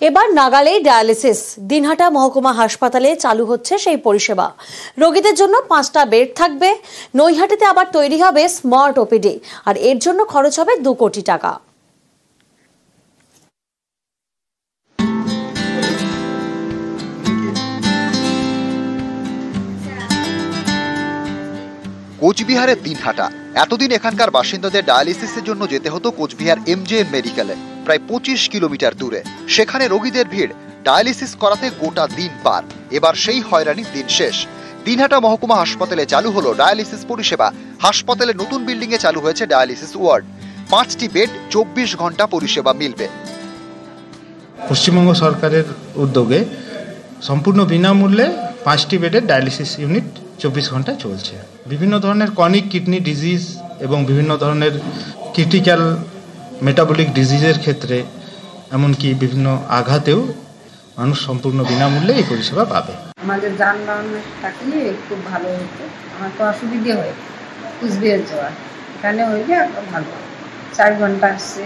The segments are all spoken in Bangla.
এবার নাগালেই ডায়ালিসিস। দিনহাটা মহকুমা হাসপাতালে চালু হচ্ছে সেই পরিষেবা। রোগীদের জন্য 5টা বেড থাকবে। নৈহাটিতে আবার তৈরি হবে স্মার্ট ওপিডি, আর এর জন্য খরচ হবে 2 কোটি টাকা। কোচবিহারের দিনহাটা। এতদিন এখানকার বাসিন্দাদের ডায়ালিসিসের জন্য যেতে হতো কোচবিহার এমজেএন মেডিকেলে, প্রায় 25 কিলোমিটার দূরে। সেখানে রোগীদের ভিড়, ডায়ালিসিস করাতে গোটা দিন পার। এবার সেই হয়রানির দিন শেষ। দিনহাটা মহকুমা হাসপাতালে চালু হলো ডায়ালিসিস পরিষেবা। হাসপাতালে নতুন বিল্ডিং এ চালু হয়েছে ডায়ালিসিস ওয়ার্ড। 5টি বেড, 24 ঘন্টা পরিষেবা মিলবে। পশ্চিমবঙ্গ সরকারের উদ্যোগে সম্পূর্ণ বিনামূল্যে 5টি বেডের ডায়ালিসিস ইউনিট 24 ঘন্টা চলছে। বিভিন্ন ধরনের ক্রনিক কিডনি ডিজিজ এবং বিভিন্ন ধরনের ক্রিটিক্যাল মেটাবলিক ডিজিজের ক্ষেত্রে, এমনকি বিভিন্ন আঘাতেও মানুষ সম্পূর্ণ বিনামূল্যে এই পরিষেবা পাবে। আমাদের যানবাহনের থাকলে খুব ভালো হতো। আমার তো অসুবিধে হয় কুচবিহার যাওয়া, এখানে হইলে ভালো। 4 ঘন্টা আসছে।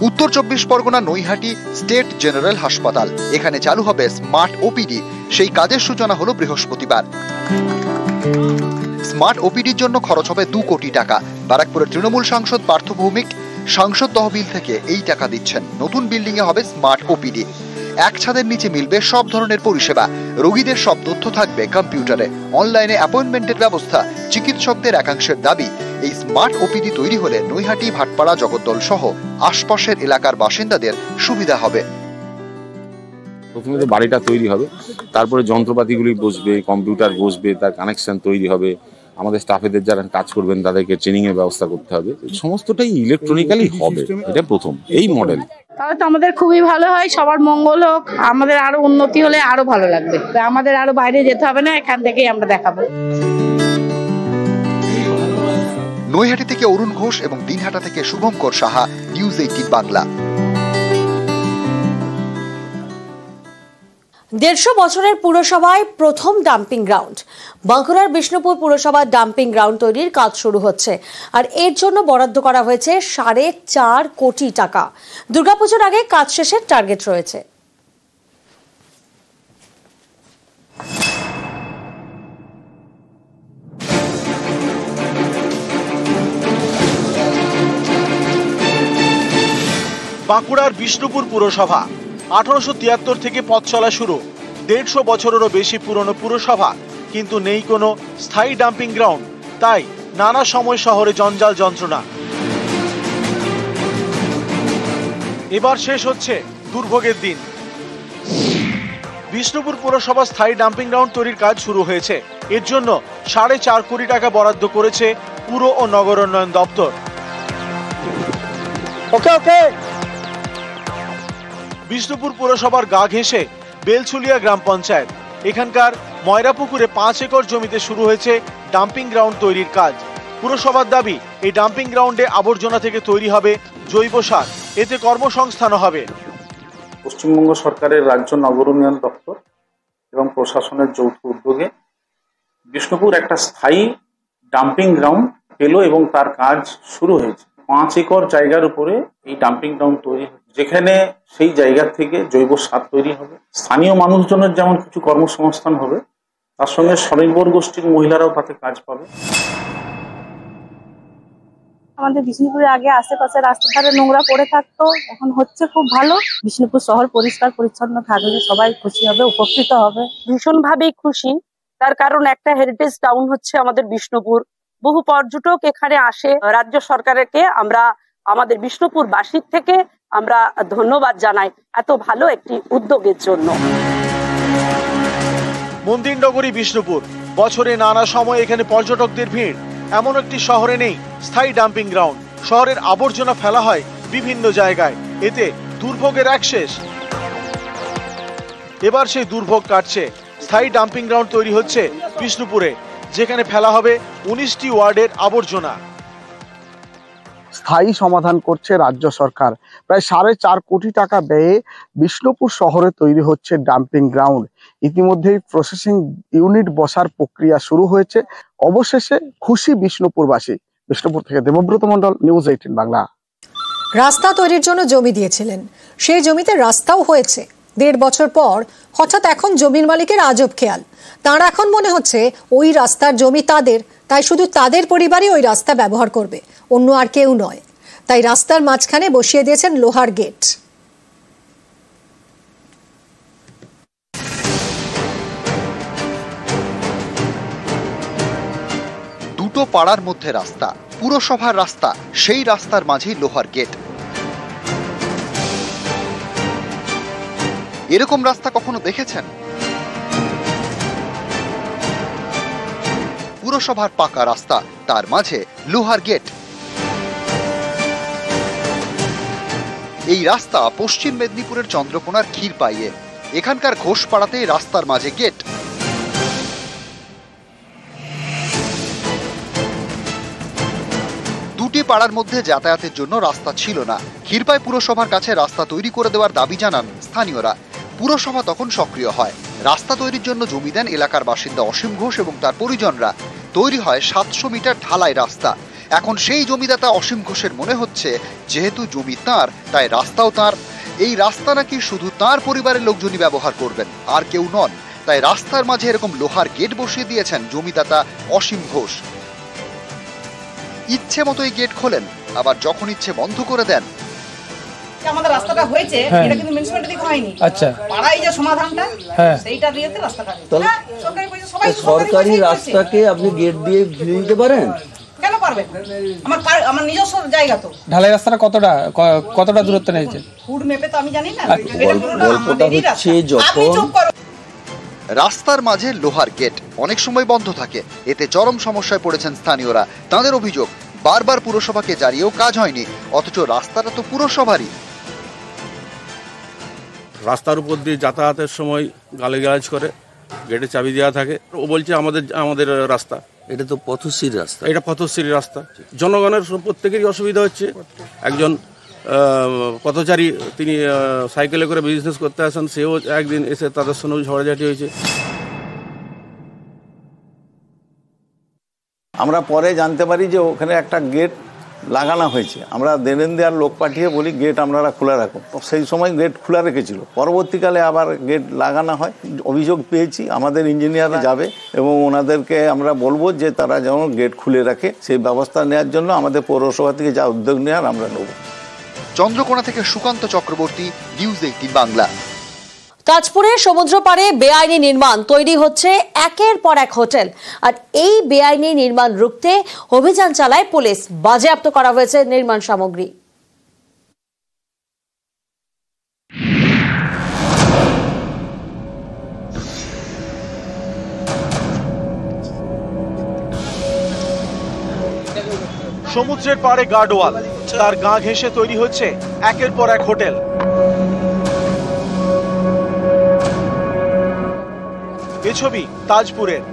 উত্তর 24 পরগনা নৈহাটি স্টেট জেনারেল হাসপাতাল। এখানে চালু হবে স্মার্ট ওপিডি। সেই কাজের সূচনা হলো বৃহস্পতিবার। স্মার্ট ওপিডির জন্য খরচ হবে 2 কোটি টাকা। ব্যারাকপুরের তৃণমূল সাংসদ পার্থ ভৌমিক সাংসদ তহবিল থেকে এই টাকা দিচ্ছেন। নতুন বিল্ডিং এ হবে স্মার্ট ওপিডি। এক ছাদের নিচে মিলবে সব ধরনের পরিষেবা। রোগীদের সব তথ্য থাকবে কম্পিউটারে। অনলাইনে অ্যাপয়েন্টমেন্টের ব্যবস্থা। চিকিৎসকদের একাংশের দাবি, এই স্মার্ট ওপিডি তৈরি হলে নৈহাটি, ভাটপাড়া, জগদ্দল সহ আশপাশের এলাকার বাসিন্দাদের সুবিধা হবে। প্রথমে তো বাড়িটা তৈরি হবে, তারপরে যন্ত্রপাতিগুলি বসবে, কম্পিউটার বসবে, তার কানেকশন তৈরি হবে। আমাদের স্টাফেদের যারা কাজ করবেন তাদেরকে ট্রেনিং এর ব্যবস্থা করতে হবে। সমস্তটাই ইলেকট্রনিক্যালি হবে। এটা প্রথম এই মডেল। তাহলে তো আমাদের খুবই ভালো হয়, সবার মঙ্গল হোক, আমাদের আরো উন্নতি হলে আরো ভালো লাগবে। আমাদের আরো বাইরে যেতে হবে না, এখান থেকেই আমরা দেখাবো। নৈহাটি থেকে অরুণ ঘোষ এবং দিনহাটা থেকে শুভঙ্কর সাহা, নিউজ 18 বাংলা। 150 বছরের পুরসভায় প্রথম ডাম্পিং গ্রাউন্ড। বাঁকুড়ার বিষ্ণুপুর পুরসভার ডাম্পিং গ্রাউন্ড তৈরির কাজ শুরু হচ্ছে, আর এর জন্য বরাদ্দ করা হয়েছে 4.5 কোটি টাকা। দুর্গাপুজোর আগে কাজ শেষের টার্গেট রয়েছে। বাঁকুড়ার বিষ্ণুপুর পুরসভা 1873 থেকে পথ চলা শুরু। 150 বছরেরও বেশি পুরনো পুরসভা, কিন্তু নেই কোনো স্থায়ী ডাম্পিং গ্রাউন্ড। তাই নানা সময় শহরে জঞ্জাল যন্ত্রণা। এবার শেষ হচ্ছে দুর্ভোগের দিন। বিষ্ণুপুর পুরসভা স্থায়ী ডাম্পিং গ্রাউন্ড তৈরির কাজ শুরু হয়েছে। এর জন্য 4.5 কোটি টাকা বরাদ্দ করেছে পুর ও নগর উন্নয়ন দপ্তর। বিষ্ণুপুর পুরসভার গা ঘেঁষে বেলছুলিয়া গ্রাম পঞ্চায়েত। এখানকার ময়রাপুকুরে 5 একর জমিতে শুরু হয়েছে ডাম্পিং গ্রাউন্ড তৈরির কাজ। পুরসভার দাবি, এই ডাম্পিং গ্রাউন্ডে আবর্জনা থেকে তৈরি হবে জৈব সার। এতে কর্মসংস্থানও হবে। পশ্চিমবঙ্গ সরকারের রাজ্য নগর উন্নয়ন দপ্তর এবং প্রশাসনের যৌথ উদ্যোগে বিষ্ণুপুর একটা স্থায়ী ডাম্পিং গ্রাউন্ড পেল এবং তার কাজ শুরু হয়েছে। 5 একর জায়গার উপরে এই ডাম্পিং গ্রাউন্ড তৈরি, যেখানে সেই জায়গা থেকে জৈব সার তৈরি হবে। স্থানীয় মানুষজনের যেমন কিছু কর্মসংস্থান হবে, তার সঙ্গে স্বনির্ভর গোষ্ঠীর মহিলারাও তাতে কাজ পাবে। আমাদের বিষ্ণুপুরে আগে আশেপাশে রাস্তার ধারে নোংরা পড়ে থাকতো, এখন হচ্ছে খুব ভালো। বিষ্ণুপুর শহর পরিষ্কার পরিচ্ছন্ন থাকলে সবাই খুশি হবে, উপকৃত হবে। ভীষণভাবেই খুশি, তার কারণ একটা হেরিটেজ টাউন হচ্ছে আমাদের বিষ্ণুপুর। বহু পর্যটক এখানে আসে। রাজ্য সরকারকে আমরা আমাদের বিষ্ণুপুর বাসীর থেকে আমরা ধন্যবাদ জানাই এত ভালো একটি উদ্যোগের জন্য। মন্দির নগরী বিষ্ণুপুর, বছরে নানা সময় এখানে পর্যটকদের ভিড়। এমন একটি শহরে নেই স্থায়ী ডাম্পিং গ্রাউন্ড। শহরের আবর্জনা ফেলা হয় বিভিন্ন জায়গায়, এতে দুর্ভোগের এক শেষ। এবার সেই দুর্ভোগ কাটছে। স্থায়ী ডাম্পিং গ্রাউন্ড তৈরি হচ্ছে বিষ্ণুপুরে, যেখানে ফেলা হবে 19টি ওয়ার্ডের আবর্জনা। স্থায়ী সমাধান করছে রাজ্য সরকার। প্রায় 4.5 কোটি টাকা ব্যয়ে বিষ্ণুপুর শহরে তৈরি হচ্ছে ডাম্পিং গ্রাউন্ড। ইতিমধ্যেই প্রসেসিং ইউনিট বসার প্রক্রিয়া শুরু হয়েছে। অবশেষে খুশি বিষ্ণুপুরবাসী। বিষ্ণুপুর থেকে দেবব্রত মণ্ডল, নিউজ 18 বাংলা। রাস্তা তৈরির জন্য জমি দিয়েছিলেন, সেই জমিতে রাস্তাও হয়েছে। 1.5 বছর পর হঠাৎ এখন জমির মালিকের আজব খেয়াল। তাঁর এখন মনে হচ্ছে ওই রাস্তার জমি তাদের, তাই শুধু তাদের পরিবারই ওই রাস্তা ব্যবহার করবে, অন্য আর কেউ নয়। তাই রাস্তার মাঝখানে বসিয়ে দিয়েছেন লোহার গেট। দুটো পাড়ার মধ্যে রাস্তা, পুরসভার রাস্তা, সেই রাস্তার মাঝেই লোহার গেট। এরকম রাস্তা কখনো দেখেছেন? পুরসভার পাকা রাস্তা, তার মাঝে লোহার গেট। এই রাস্তা পশ্চিম মেদিনীপুরের চন্দ্রকোনার ক্ষীরপাইয়ে। এখানকার ঘোষপাড়াতে রাস্তার মাঝে গেট। দুটি পাড়ার মধ্যে যাতায়াতের জন্য রাস্তা ছিল না। ক্ষীরপাই পুরসভার কাছে রাস্তা তৈরি করে দেওয়ার দাবি জানান স্থানীয়রা। পুরসভা তখন সক্রিয় হয়, রাস্তা তৈরির জন্য জমি দেন এলাকার বাসিন্দা অসীম ঘোষ এবং তার পরিজনরা। তৈরি হয় 700 মিটার ঢালাই রাস্তা। এখন সেই জমিদাতা অসীম ঘোষের মনে হচ্ছে, যেহেতু জমি তাঁর, তাই রাস্তাও তাঁর। এই রাস্তা নাকি শুধু তাঁর পরিবারের লোকজনই ব্যবহার করবেন, আর কেউ নন। তাই রাস্তার মাঝে এরকম লোহার গেট বসিয়ে দিয়েছেন জমিদাতা অসীম ঘোষ। ইচ্ছে মতো এই গেট খোলেন, আবার যখন ইচ্ছে বন্ধ করে দেন। আমাদের রাস্তাটা হয়েছে, এটা কিন্তু মিউনিসিপ্যালিটি থেকে হয়নি। আচ্ছা, পাড়াই যে সমাধানটা, সেইটা দিয়েতে রাস্তাটা হয়েছে। সরকারি পয়সা, সরকারি রাস্তাকে আপনি গেট দিয়ে ঘিরে দিতে পারেন? কেন পারবেন? আমার নিজস্ব জায়গা তো। ঢালাই রাস্তাটা কতটা দূরত্ব নিয়েছে ফুড মেপে তো আমি জানি না। গল্পটা হচ্ছে যখন রাস্তার মাঝে লোহার গেট অনেক সময় বন্ধ থাকে, এতে চরম সমস্যায় পড়েছেন স্থানীয়রা। তাদের অভিযোগ, বারবার পুরসভাকে জানিয়েও কাজ হয়নি, অথচ রাস্তাটা তো পুরসভারই। রাস্তার উপর দিয়ে যাতায়াতের সময় গালিগালাজ করে, গেটে চাবি দেওয়া থাকে। ও বলছে আমাদের রাস্তা। এটা তো পথশ্রী রাস্তা। এটা পথশ্রী রাস্তা, জনগণের প্রত্যেকেরই অসুবিধা হচ্ছে। একজন পথচারী, তিনি সাইকেলে করে বিজনেস করতে আসেন, সেও একদিন এসে তাদের সঙ্গে ঝগড়াঝাটি হয়েছে। আমরা পরে জানতে পারি যে ওখানে একটা গেট লাগানো হয়েছে। আমরা দেন দেওয়ার লোক পাঠিয়ে বলি গেট আপনারা খোলা রাখুন। সেই সময় গেট খোলা রেখেছিল, পরবর্তীকালে আবার গেট লাগানো হয়। অভিযোগ পেয়েছি, আমাদের ইঞ্জিনিয়াররা যাবে এবং ওনাদেরকে আমরা বলবো যে তারা যেন গেট খুলে রাখে। সেই ব্যবস্থা নেওয়ার জন্য আমাদের পৌরসভা থেকে যা উদ্যোগ নেওয়ার আমরা নেব। চন্দ্রকোনা থেকে সুকান্ত চক্রবর্তী, নিউজ 18 বাংলা। তাজপুরে সমুদ্র পাড়ে বেআইনি নির্মাণ, তৈরি হচ্ছে একের পর এক হোটেল। আর এই বেআইনি নির্মাণ রুখতে অভিযান চালায় পুলিশ। বাজেয়াপ্ত করা হয়েছে নির্মাণ সামগ্রী। সমুদ্রের পাড়ে গার্ডওয়াল, তার গা ঘেঁষে তৈরি হচ্ছে একের পর এক হোটেল। এ ছবি তাজপুরের।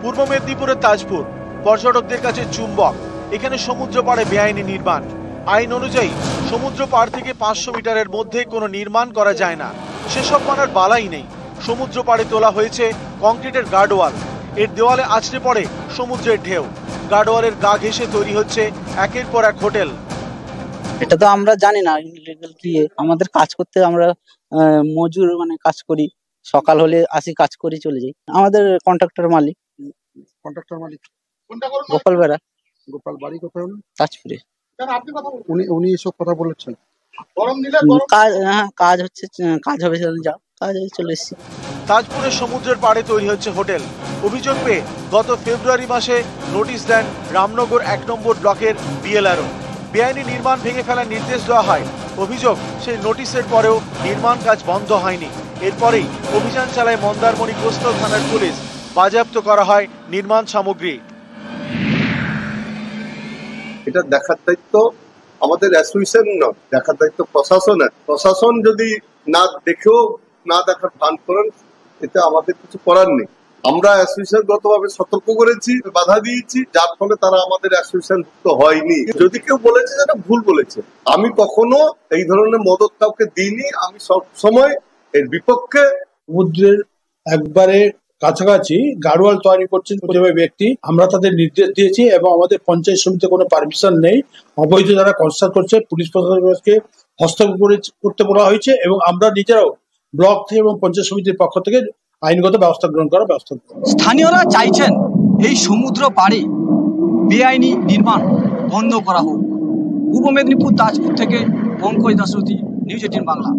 পূর্ব মেদিনীপুরের তাজপুর পর্যটকদের কাছে চুম্বক। এখানে সমুদ্র পাড়ে বেআইনি নির্মাণ। আইন অনুযায়ী সমুদ্র পাড় থেকে 500 মিটারের মধ্যে কোনো নির্মাণ করা যায় না। সেসব মানার বালাই নেই। সমুদ্র পাড়ে তোলা হয়েছে কংক্রিটের গার্ডওয়াল। এর দেওয়ালে আছড়ে পড়ে সমুদ্রের ঢেউ। গার্ডওয়ালের গা ঘেঁষে তৈরি হচ্ছে একের পর এক হোটেল। এটা তো আমরা জানি না ইনলিগাল কি। আমাদের কাজ করতে আমরা মজুর কাজ করি, সকাল হলে আসি, কাজ করি, চলে যাই। আমাদের কন্ট্রাক্টর মালিক গোপাল বেড়া। গোপাল বাড়ি কোথায়? তাজপুরে। উনি এসব কথা বলেছেন? কাজ হচ্ছে, কাজ হবে, যাও, কাজ চলে এসেছি। তাজপুরের সমুদ্রের পাড়ে তৈরি হচ্ছে হোটেল। অভিযোগ পেয়ে গত ফেব্রুয়ারি মাসে নোটিশ দেন রামনগর 1 নম্বর ব্লকের বিএলআরও। বেআইনি নির্মাণ ভেঙে ফেলার নির্দেশ দেওয়া হয়। অভিযোগ, সেই নোটিশের পরেও নির্মাণ কাজ বন্ধ হয়নি। এরপরেই অভিযান চালায় মন্দারমণি কোস্টাল থানার পুলিশ। বাজেয়াপ্ত করা হয় নির্মাণ সামগ্রী। এটা দেখার দায়িত্ব আমাদের অ্যাসোসিয়েশন নয়, দেখার দায়িত্ব প্রশাসনের। প্রশাসন যদি না দেখেও না দেখার ভান করেন, এতে আমাদের কিছু করার নেই। আমরা অ্যাসোসিয়েশনগতভাবে সতর্ক করেছি, বাধা দিয়েছি, যার ফলে তারা আমাদের অ্যাসোসিয়েশনভুক্ত হয়নি। যদি কেউ বলেছে যেটা ভুল বলেছে, আমি কখনো এই ধরনের মদত কাউকে দিইনি। আমি সব সময় এর বিপক্ষে। সমুদ্রের একবারে কাছাকাছি গাড়োয়াল তৈরি করছেন পরিবারের ব্যক্তি, আমরা তাদের নির্দেশ দিয়েছি এবং আমাদের পঞ্চায়েত সমিতিতে কোনো পারমিশন নেই, অবৈধ যারা কনস্ট্রাক্ট করছে পুলিশ প্রশাসনকে হস্তক্ষেপ করতে বলা হয়েছে এবং আমরা নিজেরাও ব্লক থেকে এবং পঞ্চায়েত সমিতির পক্ষ থেকে আইনগত ব্যবস্থা গ্রহণ করার ব্যবস্থা। স্থানীয়রা চাইছেন এই সমুদ্র পাড়ে বেআইনি নির্মাণ বন্ধ করা হোক। পূর্ব মেদিনীপুর তাজপুর থেকে পঙ্কজ দাশরথী, নিউজ 18 বাংলা।